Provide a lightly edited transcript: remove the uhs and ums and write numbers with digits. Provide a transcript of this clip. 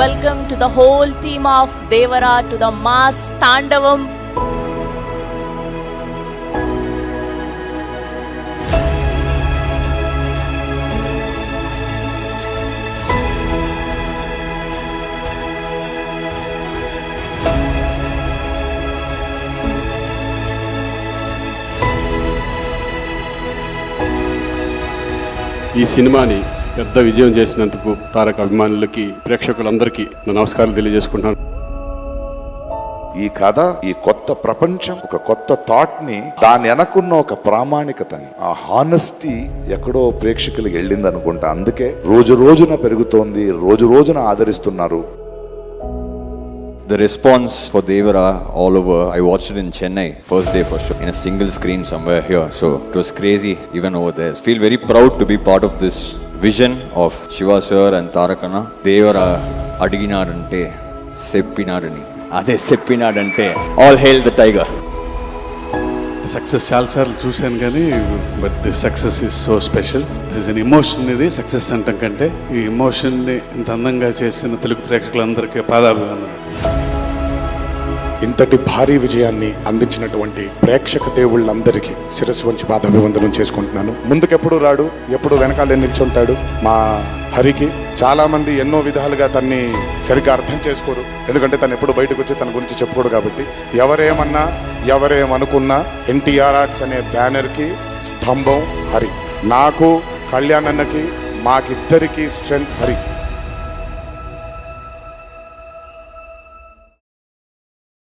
welcome to the whole team of Devara to the Mass Tandavam. ఈ సినిమాని పెద్ద విజయం చేసినందుకు తారక అభిమానులకి ప్రేక్షకులందరికీ నా నమస్కారాలు తెలియజేసుకుంటున్నాను. ఈ కథ, ఈ కొత్త ప్రపంచం, ఒక కొత్త థాట్ ని, దాని వెనకున్న ఒక ప్రామాణికతని, ఆ హానెస్టీ ఎక్కడో ప్రేక్షకులకు వెళ్ళింది అనుకుంటా. అందుకే రోజు రోజున పెరుగుతోంది, రోజు రోజున ఆదరిస్తున్నారు. The response for Devara all over, I watched it in Chennai, first day for sure, in a single screen somewhere here. So it was crazy even over there. I feel very proud to be part of this vision of Shiva sir and Tarakana. Devara adiginadante seppinadani. Ade seppinadante all hail the tiger. Success చాలాసార్లు చూశాను కానీ but this success is so special. This is an emotion. ఇది success అంటాం కంటే ఈ ఎమోషన్ని ఇంత అందంగా చేసిన తెలుగు ప్రేక్షకులందరికీ పాదాభివందనం. ఇంతటి భారీ విజయాన్ని అందించినటువంటి ప్రేక్షక దేవుళ్ళందరికీ శిరస్సు వంచి పాదాభివందనం చేసుకుంటున్నాను. ముందుకెప్పుడు రాడు, ఎప్పుడు వెనకాలే నిల్చుంటాడు. మా హరికి చాలా మంది ఎన్నో విధాలుగా తన్ని సరిగ్గా అర్థం చేసుకోరు, ఎందుకంటే తను ఎప్పుడు బయటకు వచ్చి తన గురించి చెప్పుకోడు. కాబట్టి ఎవరేమన్నా ఎవరేమనుకున్నా ఎన్టీఆర్ ఆర్ట్స్ అనే బ్యానర్కి స్తంభం హరి. నాకు, కళ్యాణ్ అన్నకి, మాకిద్దరికి స్ట్రెంగ్త్ హరి.